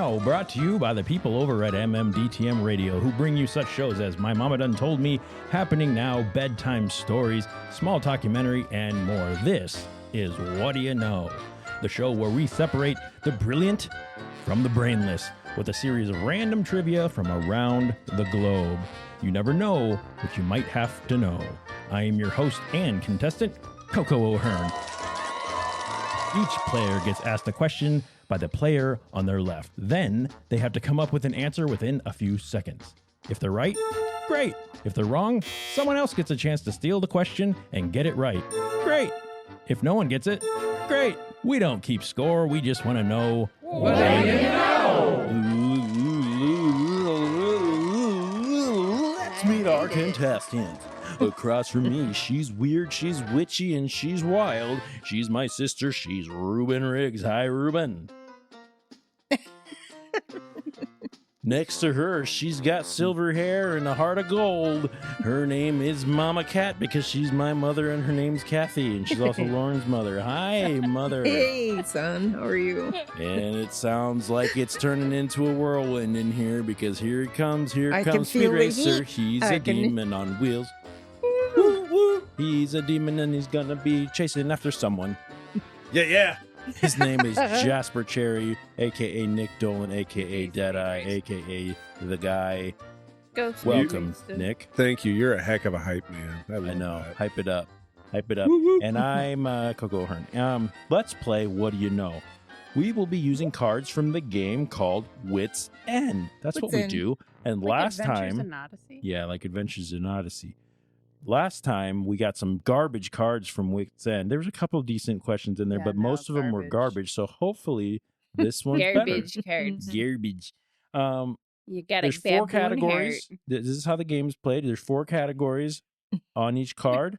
Now, brought to you by the people over at MMDTM Radio, who bring you such shows as My Mama Done Told Me, Happening Now, Bedtime Stories, Small Talkumentary, and more. This is Wattaya Know, the show where we separate the brilliant from the brainless with a series of random trivia from around the globe. You never know what you might have to know. I am your host and contestant, Coco O'Hearn. Each player gets asked a question by the player on their left. Then they have to come up with an answer within a few seconds. If they're right, great. If they're wrong, someone else gets a chance to steal the question and get it right. Great. If no one gets it, great. We don't keep score. We just want to know. What do you know? Let's meet our contestant. Across from me, she's weird, she's witchy, and she's wild. She's my sister, she's Ruben Riggs. Hi, Ruben. Next to her, she's got silver hair and a heart of gold. Her name is Mama Cat because she's my mother and her name's Kathy, and she's also Lauren's mother. Hi, Mother. Hey, son. How are you? And it sounds like it's turning into a whirlwind in here because here it comes. Here I comes can Speed feel the Racer. heat. He's I a can- demon on wheels. Woo, woo. He's a demon and he's gonna be chasing after someone. Yeah. His name is Jasper Cherry, a.k.a. Nick Dolan, a.k.a. Deadeye, a.k.a. The Guy. Welcome, Nick. Thank you. You're a heck of a hype man. I love know. that. Hype it up. Hype it up. And I'm Coco O'Hearn. Let's play What Do You Know? We will be using cards from the game called Wits End. That's what Wits we End. do. And Like last Adventures time... in Odyssey? Yeah, like Adventures in Odyssey. Last time, we got some garbage cards from Wits End. There was a couple of decent questions in there, Yeah, but no, most of them were garbage. So hopefully this one's Garbage better. cards. Garbage. You got There's a 4 baboon categories. heart. This is how the game's played. There's 4 categories on each card,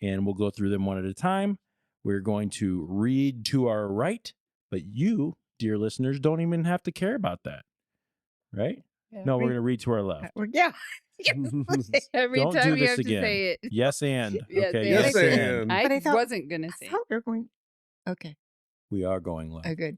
and we'll go through them one at a time. We're going to read to our right, but you, dear listeners, don't even have to care about that, right? Yeah. No, we're going to read to our left. Yeah. Every Don't time do you this have again. to say it. Yes, and. Yes, Okay, and. yes, Yes, and. and. I But I thought- wasn't going to I say thought we were going. Okay. We are going left. Oh, good.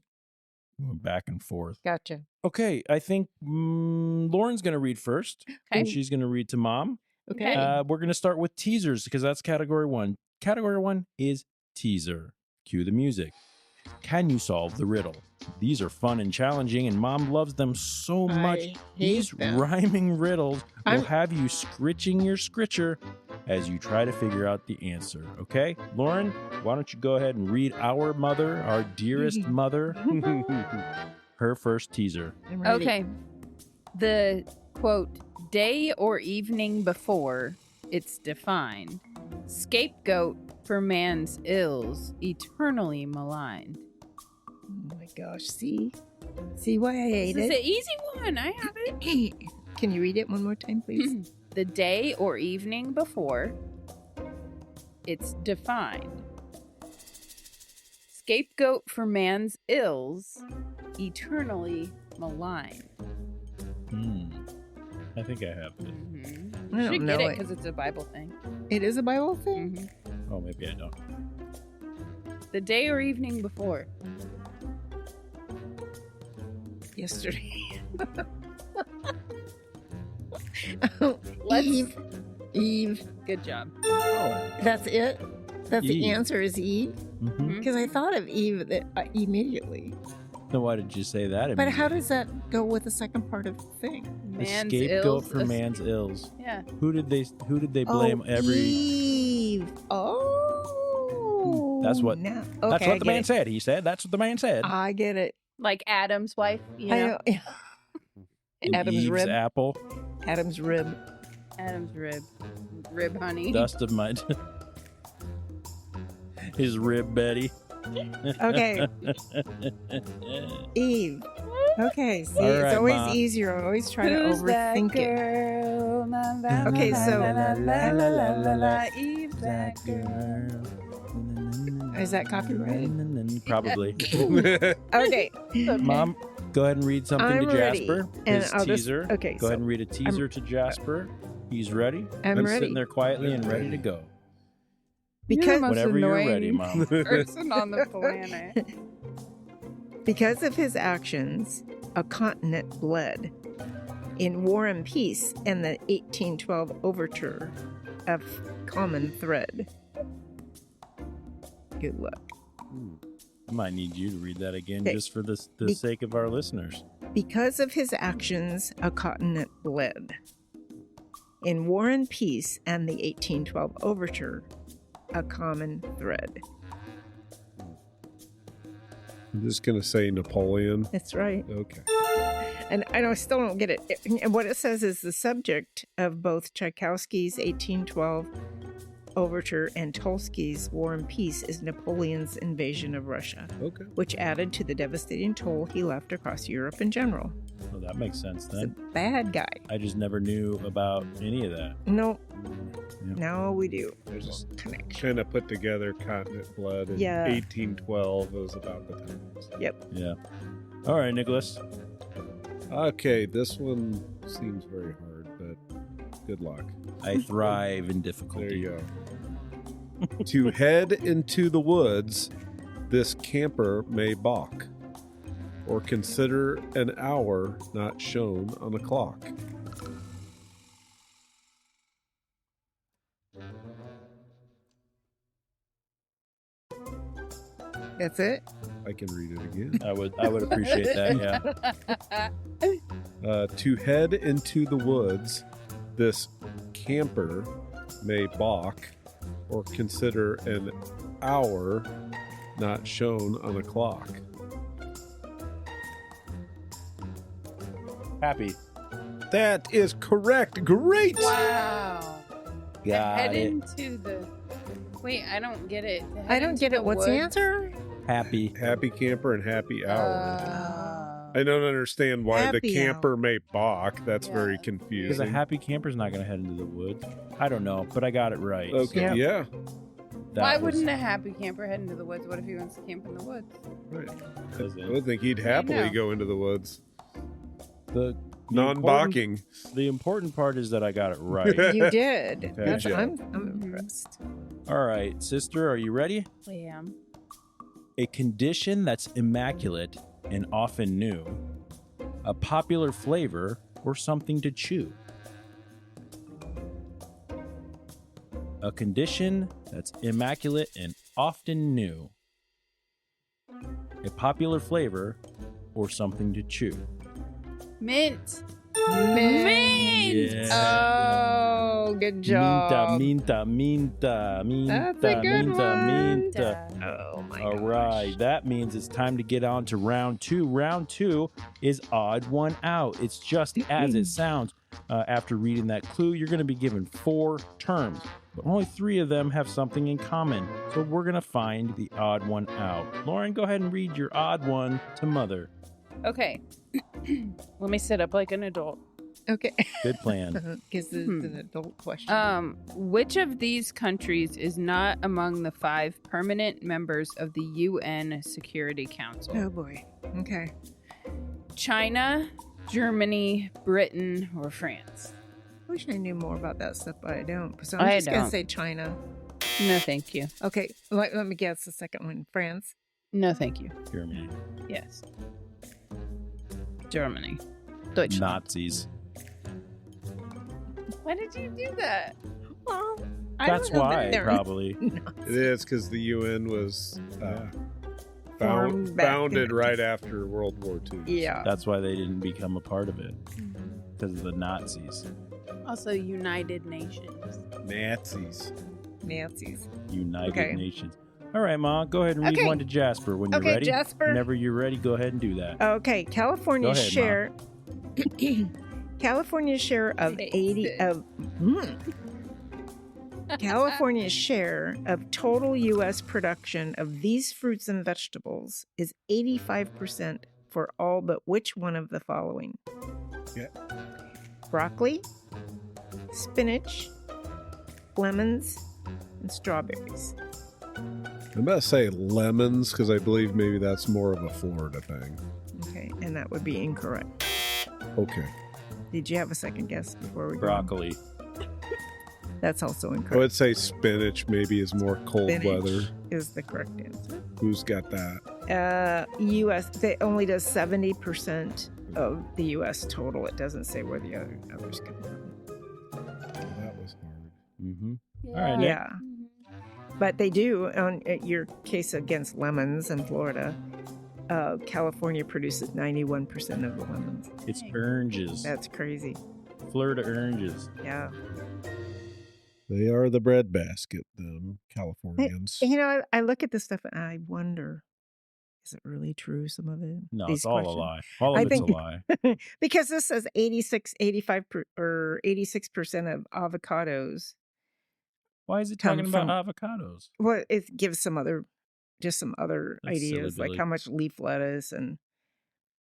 Going back and forth. Gotcha. Okay, I think Lauren's going to read first. Okay. And she's going to read to Mom. Okay. We're going to start with teasers because that's category 1. Category 1 is teaser. Cue the music. Can you solve the riddle? These are fun and challenging, and Mom loves them so much. I hate These them. rhyming riddles will I'm- have you scritching your scritcher as you try to figure out the answer. Okay? Lauren, why don't you go ahead and read our mother, our dearest mother, her first teaser. I'm ready. Okay. The quote, day or evening before it's defined, scapegoat for man's ills, eternally maligned. Oh my gosh. See why I hate This is it? an easy one. I have it. Can you read it one more time, please? The day or evening before it's defined, scapegoat for man's ills, eternally maligned. I think I have it. Mm-hmm. I You don't should know get it it. because it's a Bible thing. It is a Bible thing. Mm-hmm. Oh, maybe I don't. The day or evening before. Yesterday. Let's- Eve. Good job. Oh. That's it. That's the Eve. answer is Eve. Mm-hmm. Because I thought of Eve immediately. Then why did you say that? But how does that go with the second part of the thing? The Man's scapegoat ills. for man's ills. Yeah. Who did they blame every? Eve. Oh. That's what- Now, That's okay, what the man said. He said that's what the man said. I get it. Like Adam's wife, you I know? know. Adam's Eve's rib. apple, Adam's rib. Adam's rib. Rib honey. dust of my. His rib, Betty. Okay. Eve. Okay. See, All it's right, always Ma. easier. I always try to Who's that overthink it. girl? La, la, Okay, la, so- la, la, la, la, la, la, Eve's that girl. Is that copyrighted? Probably. Okay. Mom, go ahead and read something I'm to ready. Jasper. And His I'll just- teaser. okay, Go so ahead and read a teaser to Jasper. He's ready. I'm He's ready. sitting there quietly and ready to go. You're the Because most Whenever you're annoying ready, Mom. person on the planet. because of his actions, a continent bled. In War and Peace and the 1812 Overture of Common Thread. Good luck. I might need you to read that again Okay. just for the sake of our listeners. Because of his actions, a continent bled. In War and Peace and the 1812 Overture, a common thread. I'm just going to say Napoleon. That's right. Okay. And still don't get it. And what it says is the subject of both Tchaikovsky's 1812 Overture and Tolstoy's War and Peace is Napoleon's invasion of Russia, Okay. which added to the devastating toll he left across Europe in general. Well, that makes sense He's a then. bad guy. I just never knew about any of that. No, Yeah. now we do. There's There's a connection. Kind of put together Continent Blood in Yeah. 1812 was about the time. Yeah. All right, Nicholas. Okay, this one seems very hard, but good luck. I thrive in There difficulty. you go. To head into the woods, this camper may balk, or consider an hour not shown on a clock. That's it? I can read it again. I would appreciate that. Yeah. To head into the woods, this camper may balk, or consider an hour not shown on a clock. Happy. That is correct. Great. Wow. Got Head it. into the. Wait, I don't get it. To I head don't into get it. the What's the woods? answer? Happy. Happy camper and happy hour. Oh. I don't understand why the Happy camper may balk. That's Yeah. very Because a confusing. happy camper's not going to head into the woods. I don't know, but I got it right. Okay, Yeah. yeah. That Why was- wouldn't a happy camper head into the woods? What if he wants to camp in the woods? Right. Doesn't- I would think he'd happily know. go into the woods. the Non-balking. The important part is that I got it right. You did. That's, job. I'm Mhm. impressed. All right, sister, are you ready? I am. A condition that's immaculate and often new, a popular flavor, or something to chew. A condition that's immaculate and often new, a popular flavor, or something to chew. Mint. Mint. Yeah. Oh, good job. Minta. That's a good one. Minta. Oh my All gosh. right, that means it's time to get on to round two. Round two is odd one out. It's just as it sounds. After reading that clue, you're going to be given 4 terms, but only 3 of them have something in common. So we're going to find the odd one out. Lauren, go ahead and read your odd one to Mother. Okay. Let me sit up like an adult. Okay. Good plan. Because it's an adult question. Which of these countries is not among the 5 permanent members of the UN Security Council? Oh boy. Okay. China, Germany, Britain, or France? I wish I knew more about that stuff, but I don't. So I I'm just going don't. to say China. No, thank you. Okay. Let me guess the second one. France. No, thank you. Germany. Yes. Germany. Deutschland. Nazis. Why did you do that? Well, I That's don't know that why, they're- probably. It is because the UN was Formed back founded in- right after World War II. Yeah. That's why they didn't become a part of it. Because of the Nazis. Also, United Nations. Nazis. Nazis. United Okay. Nations. All right, Ma, go ahead and read Okay. one to Jasper when you're Okay, ready. Jasper. Whenever you're ready, go ahead and do that. Okay, California's Go ahead, share. California's share of Taste 80 it. of. California's share of total U.S. production of these fruits and vegetables is 85% for all but which one of the following? Yeah. Broccoli, spinach, lemons, and strawberries. I'm going to say lemons because I believe maybe that's more of a Florida thing. Okay, and that would be incorrect. Okay. Did you have a second guess before we go? Broccoli. That's also I incorrect. would say spinach maybe is more cold Spinach weather. is the correct answer. Who's got that? U.S. They only does 70% of the U.S. total. It doesn't say where the others come from. That was hard. Mm-hmm. Yeah. All right, Nick. Yeah. But they do, on your case against lemons in Florida, California produces 91% of the lemons. It's oranges. That's crazy. Florida oranges. Yeah. They are the breadbasket, them Californians. I look at this stuff and I wonder, is it really true, some of it? No, These it's all questions? a lie. All of I it's think- a lie. Because this says 86% of avocados. Why is it Come talking about from- avocados? Well, it gives some other That's silly, ideas, like Billy. how much leaf lettuce and.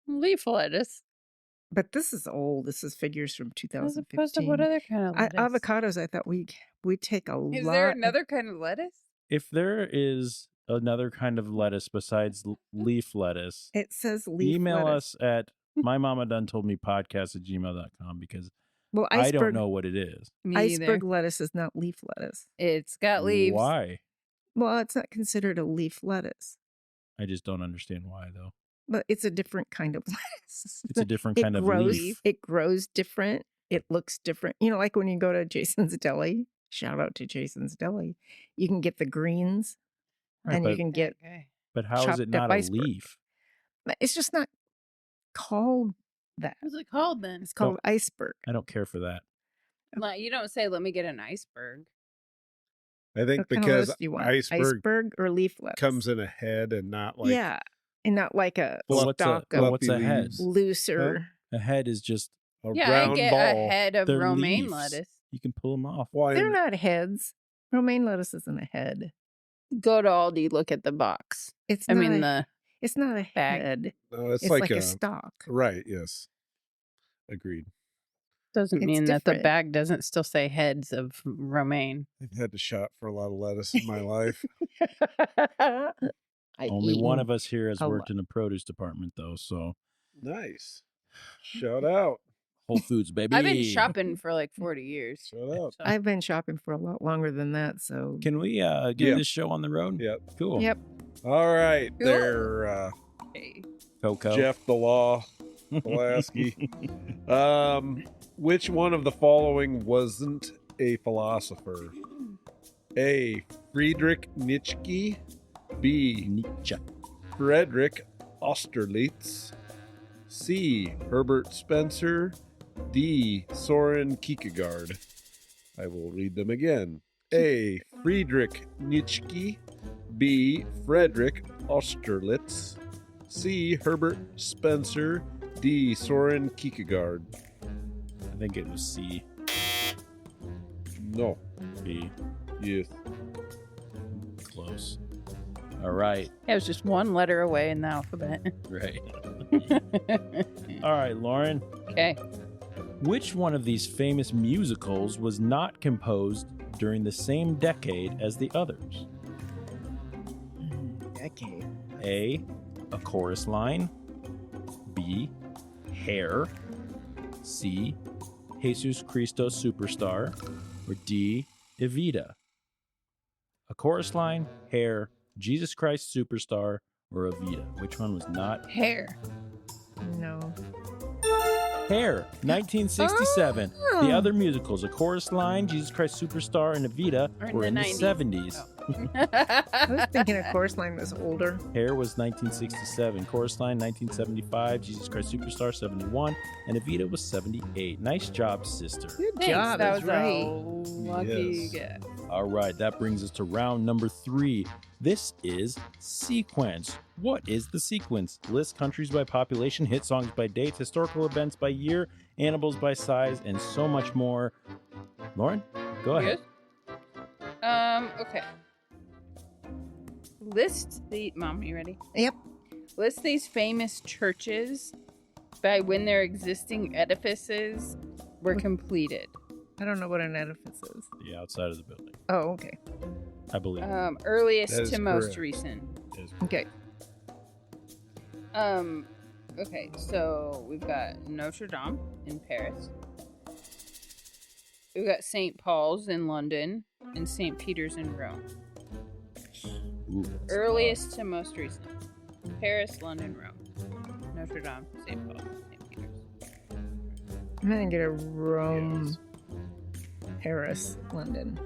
Leaf lettuce. But this is old. This is figures from As 2015. opposed to what other kind of lettuce? Avocados, I thought we take a lot. Is there another kind of lettuce? If there is another kind of lettuce besides leaf lettuce, It says leaf email lettuce. us at mymamadonttoldmepodcast@gmail.com because Well, I iceberg, don't know what it is. Me iceberg either. lettuce is not leaf lettuce. It's got leaves. Why? Well, it's not considered a leaf lettuce, I just don't understand why, though. but it's a different kind of lettuce. It's a different It kind of grows. leaf. It grows different. It looks different. Like when you go to Jason's Deli. Shout out to Jason's Deli. You can get the greens, Right, and but, you can get. Okay. but how is chopped it up not a iceberg. leaf? It's just not called that. What's it called then? It's called iceberg. I don't care for that. Like, you don't say, "Let me get an iceberg." I think What kind of because lettuce do you want? iceberg or leaf lettuce comes in a head and not like yeah, and not like a Well, what's a, stalk well, of what's a head? leaves. looser. A head is just, a Yeah, I round get ball. a head of They're romaine leaves. lettuce. you can pull them off. Why? They're not heads. Romaine lettuce isn't a head. Go to Aldi, look at the box. It's I not. mean, it's not a bag. head. No, it's It's like, like a a stalk. right. Yes, agreed. doesn't It's mean that the different. bag doesn't still say heads of romaine. I've had to shop for a lot of lettuce in my life. I've Only one eaten of us here has a worked in the produce department, though. So Nice. Shout out. Whole Foods, baby. I've been shopping for like 40 years. Shout out. So- I've been shopping for a lot longer than that. So Can we get Yeah. this show on the road? Yep. Cool. yep. All right. Cool. There, Okay. Coco. Jeff the Law, Pulaski. Which one of the following wasn't a philosopher? A. Friedrich Nietzsche. B. Nietzsche. Friedrich Austerlitz. C. Herbert Spencer. D. Soren Kierkegaard. I will read them again. A. Friedrich Nietzsche. B. Friedrich Austerlitz. C. Herbert Spencer. D. Soren Kierkegaard. I think it was C. No. B. Yes. Close. All right. It was just one letter away in the alphabet. Right. All right, Lauren. Okay. Which one of these famous musicals was not composed during the same decade as the others? Okay. A. A chorus line. B. Hair. C. Jesus Christo Superstar. Or D. Evita. A chorus line, Hair, Jesus Christ Superstar, or Evita. Which one was not? Hair. No. Hair, 1967. Oh. The other musicals, A Chorus Line, Jesus Christ Superstar, and Evita Or in were the in the 90s. 70s. I was thinking a chorus line was older. Hair was 1967. Chorus Line, 1975. Jesus Christ Superstar, 71. And Evita was 78. Nice job, sister. Good Thanks, job. that That's was right. a lucky Yes. guess. All right, that brings us to round number 3. This is sequence. What is the sequence? List countries by population, hit songs by date, historical events by year, animals by size, and so much more. Lauren, go ahead. Good? Okay. List the Mom, you ready? Yep. List these famous churches by when their existing edifices were completed. I don't know what an edifice is. The outside of the building, Oh, okay. I believe. Earliest That is to most correct. recent. Okay. Okay, so we've got Notre Dame in Paris. We've got St. Paul's in London and St. Peter's in Rome. Ooh, that's Earliest to most recent. Paris, London, Rome. Notre Dame, St. Paul, St. Peter's. I'm going to get a Rome, Paris, London.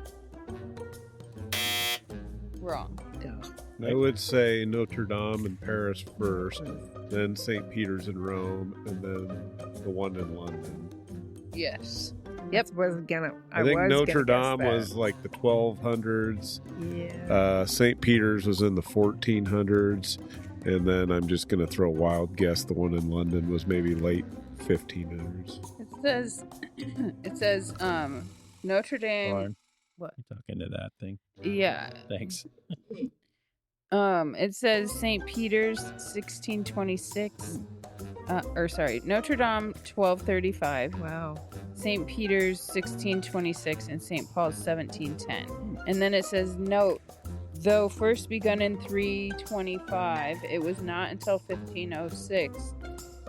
Wrong. Duh. I would say Notre Dame in Paris first, then St. Peter's in Rome, and then the one in London. Yes. Yep. I think was Notre gonna guess Dame was that. like the 1200s. Yeah. St. Peter's was in the 1400s. And then I'm just going to throw a wild guess. The one in London was maybe late 1500s. It says Notre Dame. Lauren, What? you talking to that thing? Yeah. Thanks. It says St. Peter's 1626. Notre Dame 1235. Wow. St. Peter's 1626 and St. Paul's 1710. And then it says, note, though first begun in 325, it was not until 1506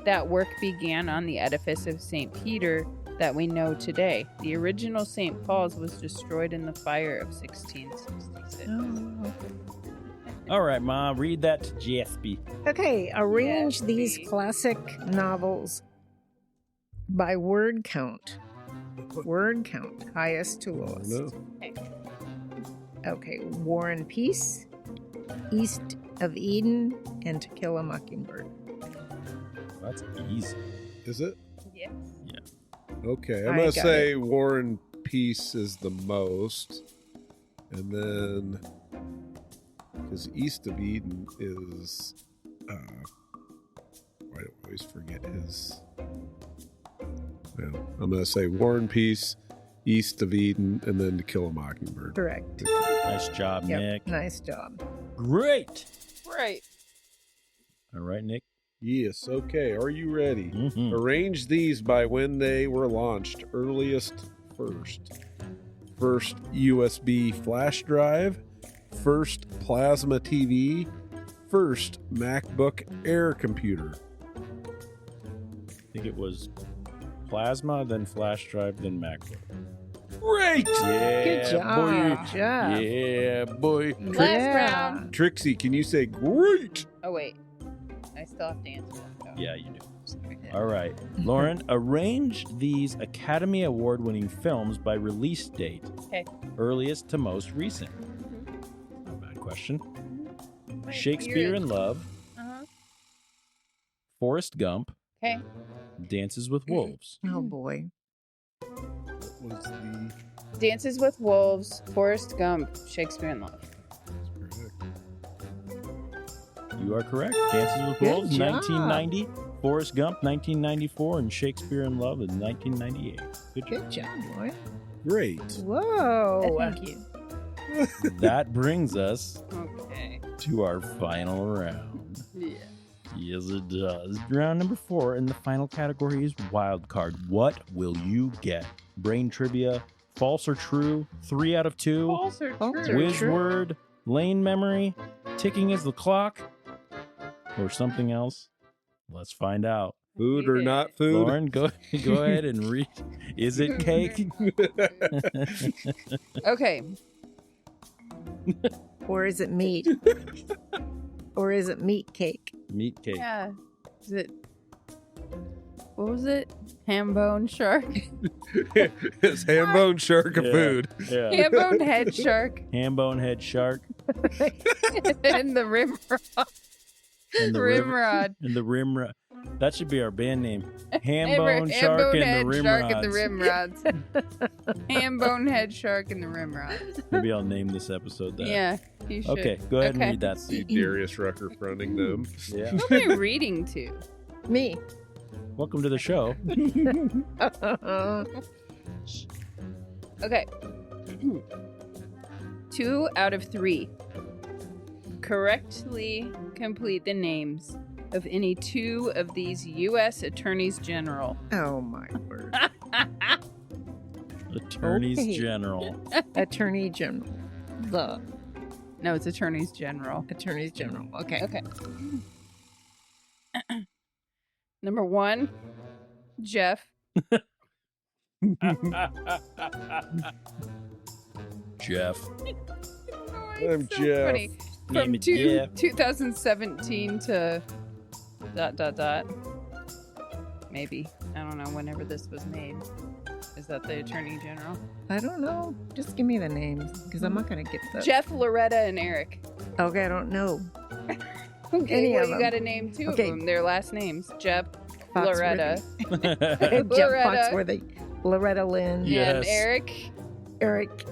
that work began on the edifice of St. Peter that we know today. The original St. Paul's was destroyed in the fire of 1666. Oh. All right, Mom, read that to Jespy. Okay, arrange Yes, these please. classic novels by word count. Word count, highest to lowest. No. Okay, War and Peace, East of Eden, and To Kill a Mockingbird. That's easy. Is it? Yes. Okay, I I'm going to got say War and Peace is the most. And then, because East of Eden is, I always forget his. Well, I'm going to say War and Peace, East of Eden, and then To Kill a Mockingbird. Correct. Nice job, Yep, Nick. nice job. Great. Right. All right, Nick. Yes, okay. Are you ready? Mhm. Arrange these by when they were launched. Earliest first. First USB flash drive. First plasma TV. First MacBook Air computer. I think it was plasma, then flash drive, then MacBook. Great! Yeah, Good job. boy. Good job. Yeah, boy. Last round. Trixie, can you say great? Oh, wait. I still have to answer that. Yeah, you do. All right. Lauren, arrange these Academy Award-winning films by release date. Okay. Earliest to most recent. Not a bad question. Shakespeare in Love, Uh-huh. Forrest Gump, Okay. Dances with Wolves. Oh boy. What was the... Dances with Wolves, Forrest Gump, Shakespeare in Love. You are correct. Dances with Good Wolves, job. 1990. Forrest Gump, 1994. And Shakespeare in Love in 1998. Good job. Good job, boy. Great. Whoa. Thank you. That brings us Okay. to our final round. Yeah. Yes, it does. Round number 4 in the final category is Wild Card. What will you get? Brain trivia, false or true, 3 out of 2, False or False true? or whiz true. word, lane memory, ticking is the clock, or something else? Let's find out. Food or not food? Lauren, go ahead and read. Is it cake? Okay. Or is it meat? Or is it meat cake? Meat cake. Yeah. Is it? What was it? Ham bone shark. It's ham bone shark of Yeah. food. Yeah. Ham bone head shark. Ham bone head shark And the rim rod. and the Rim rod. and the rim rod. That should be our band name. Ham Ham bone ham shark bone and head the rim shark rods. and the rim rods. Ham bone head shark and the rim rods. Maybe I'll name this episode that. Yeah, you should. Okay, go ahead Okay. and read that. See Darius Rucker fronting them. Yeah. Who am I reading to? Me. Welcome to the show. Okay. 2 out of 3. Correctly complete the names of any 2 of these U.S. Attorneys General. Oh my word. Attorneys Okay. General. Attorney General. The No, it's Attorneys General. Attorneys General. Okay. Okay. Number 1, Jeff. Jeff. I'm Jeff. Funny. Name From it Jeff. 2017 to ... Maybe. I don't know, whenever this was made. Is that the Attorney General? I don't know. Just give me the names because I'm not going to get the. Jeff, Loretta, and Eric. Okay, I don't know. Okay, Any well, of you them. got to name two Okay. of them. Their last names. Jeff, Foxworthy. Loretta, Jeff Loretta. Foxworthy, Loretta Lynn, Yeah. and Yes. Eric. Eric.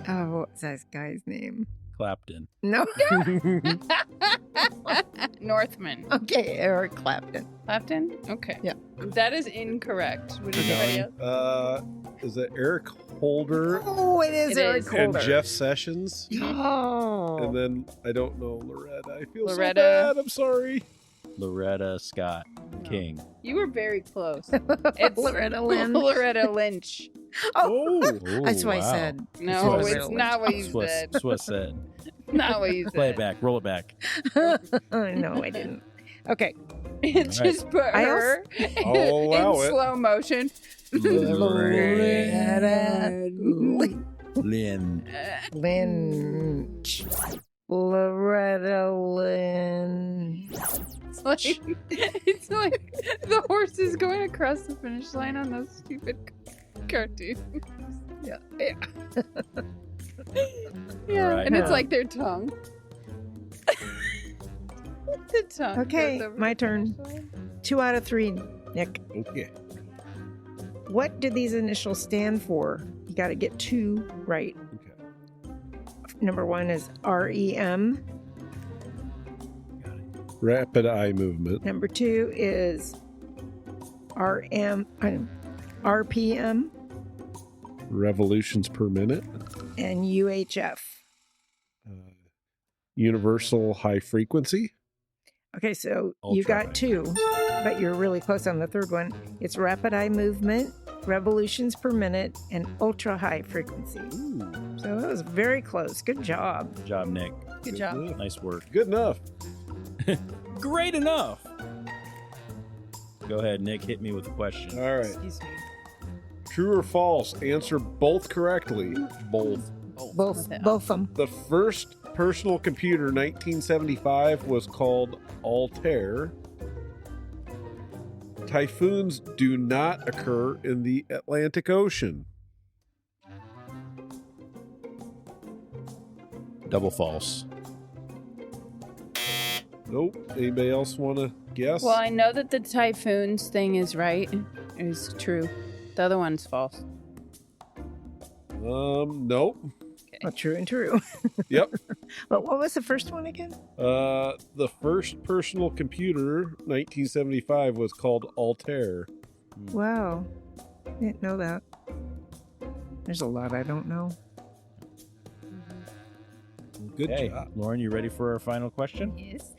Oh, what's that guy's name? Clapton. No. Northman. Okay, Eric Clapton. Clapton? Okay. Yeah. That is incorrect. Would anybody else? Is it Eric Holder Oh, it is It Eric is. and Holder. Jeff Sessions? Oh. And then I don't know Loretta. I feel Loretta. so bad. I'm sorry. Loretta Scott King. You were very close. It's Loretta Lynn. Loretta Lynch. Oh, Oh, that's what I wow. said. No, That's it's not what you That's what, said. that's what I said. Not what you said. Play it back. Roll it back. No, I didn't. Okay. Just put I her I'll allow in it. slow motion. Loretta Lynn. Lynch. Loretta Lynn. It's like the horse is going across the finish line on those stupid cartoons. Yeah. Yeah, Right. and it's Huh. like their tongue. The tongue. Okay, goes over my the turn. finish line. 2 out of 3, Nick. Okay. What do these initials stand for? You got to get 2 right. Okay. Number 1 is REM. Rapid eye movement. Number 2 is RPM Revolutions per minute. and UHF. Universal high frequency. Okay, so Ultra you high. got 2, but you're really close on the third one. It's rapid eye movement, revolutions per minute, and ultra high frequency. So that was very close. Good job. Good job, Nick. Good job. enough. Nice work. Good enough. Great enough. Go ahead, Nick. Hit me with a question. All right. Excuse me. True or false? Answer both correctly. Both. Both Yeah. of them. The first personal computer, 1975, was called Altair. Typhoons do not occur in the Atlantic Ocean. Double false. Nope. Anybody else want to guess? Well, I know that the typhoons thing is right. Is true. The other one's false. Nope. Well, true and true. Yep. But what was the first one again? The first personal computer, 1975, was called Altair. Wow. Didn't know that. There's a lot I don't know. Good Okay, job. Lauren, you ready for our final question? Yes.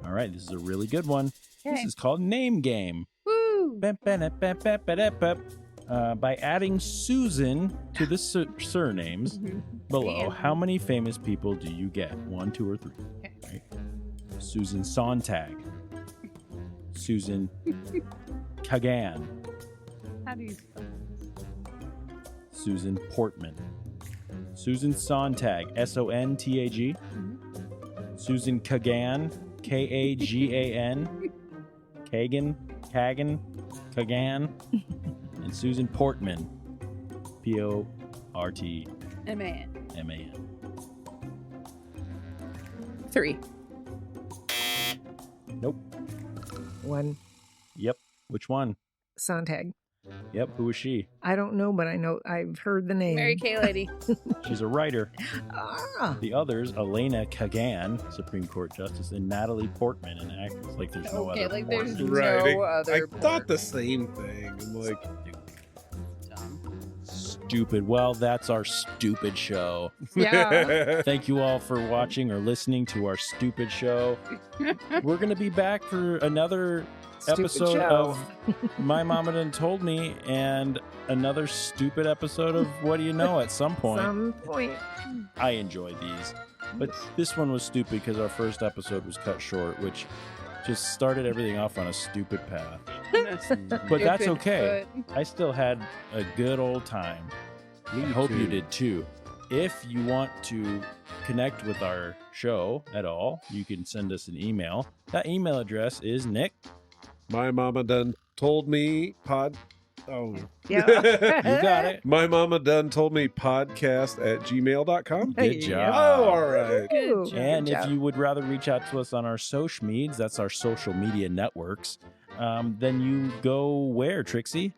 All right, this is a really good one. Okay. This is called Name Game. Woo! By adding Susan to the surnames below, And- how many famous people do you get? 1, 2, or 3? Okay. Right? Susan Sontag. Susan Kagan. How do you spell Susan Portman. Susan Sontag, Sontag. Susan Kagan, Kagan. Kagan, Kagan. And Susan Portman, Portman. M-A-N. 3. Nope. 1. Yep. Which one? Sontag. Yep. Who is she? I don't know, but I know I've heard the name. Mary Kay lady. She's a writer. Ah. The others, Elena Kagan, Supreme Court Justice, and Natalie Portman, an actress. Like there's no Okay, other. like there's Portman. Right. no other. I thought the same thing. I'm like, Dumb. Stupid. Well, that's our stupid show. Yeah. Thank you all for watching or listening to our stupid show. We're going to be back for another Stupid episode show. of My Mama Done Told Me and another stupid episode of What Do You Know at some point. Some point. I enjoy these. But this one was stupid because our first episode was cut short, which just started everything off on a stupid path. But that's Stupid okay. foot. I still had a good old time. I hope you did too. If you want to connect with our show at all, you can send us an email. That email address is Nick. my mama done told me Yeah. You got it. My mama done told me podcast at gmail.com. Good Yeah. job. Oh, all right. Ooh, And good if job. you would rather reach out to us on our social medias, that's our social media networks, then you go where, Trixie?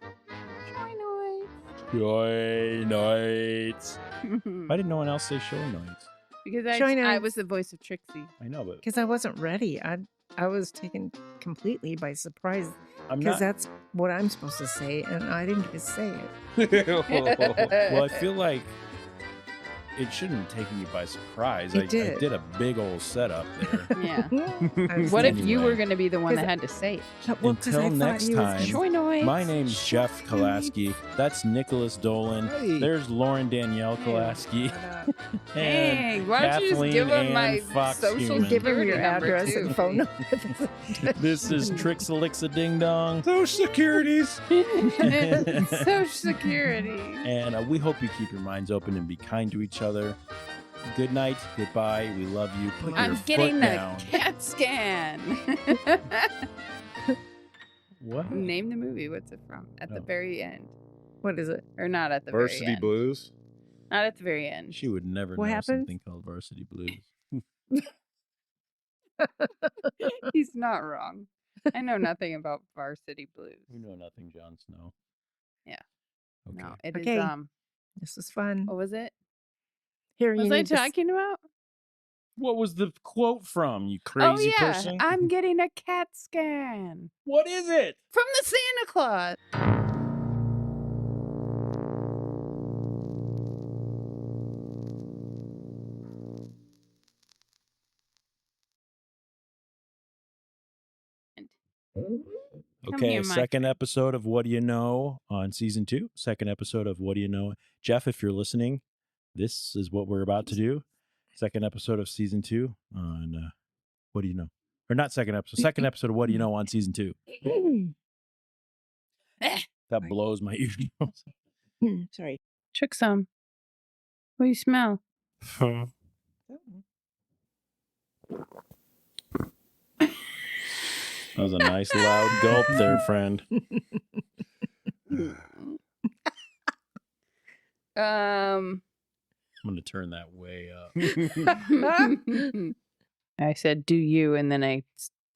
Joy Nights. Why did no one else say Show Nights? Because Join I us. was the voice of Trixie. I know, but Because I wasn't ready. I was taken completely by surprise. I'm Because not. that's what I'm supposed to say, and I didn't get to say it. Well, I feel like it shouldn't have taken you by surprise. It I did. did a big old setup there. Yeah. I was What if thinking- you Anyway. were going to be the one that 'Cause- had to say it? Well, 'cause I Until thought next he was time. gonna- Joy noise. My name's Jeff Kolaski. That's Nicholas Dolan. Hey. There's Lauren Danielle Hey. Kolaski. But, Dang, why don't you just Kathleen give him Ann my Fox social Human. give him security your number, address too. and phone number. This is Trixelixa Ding Dong. Social Securities. Social Security. And we hope you keep your minds open and be kind to each other. Good night. Goodbye. We love you. Put your I'm foot getting a down. CAT scan. What? Name the movie. What's it from? At the Oh. very end. What is it? Or not at the very Varsity end. Blues. Not at the very end. She would never What know happens? something called Varsity Blues. He's not wrong. I know nothing about Varsity Blues. You know nothing, Jon Snow. Yeah. Okay. No, it is. Okay. This was fun. What was it? Here, What you was I need to s- talking about? What was the quote from, you crazy oh yeah, person? I'm getting a CAT scan What is it? from the Santa Claus. Come Okay, here, my second episode of What Do You Know on season 2. Second episode of What Do You Know? Jeff, if you're listening, this is what we're about to do. Second episode of season 2 on What Do You Know? Or not second episode. Second episode of What Do You Know on season 2. That blows my eardrums. Sorry. Trick some. What do you smell? That was a nice loud gulp there, friend. I'm going to turn that way up. I said, "Do you?" and then I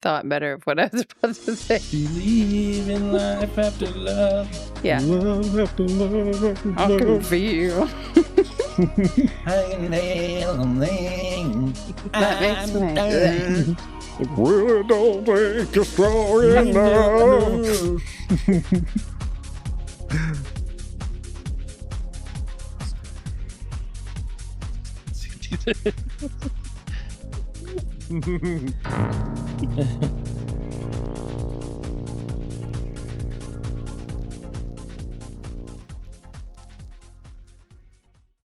thought better of what I was supposed to say. Believe in life after love. Yeah, Love after love. I can feel. That makes me. Really don't think you're strong enough. enough.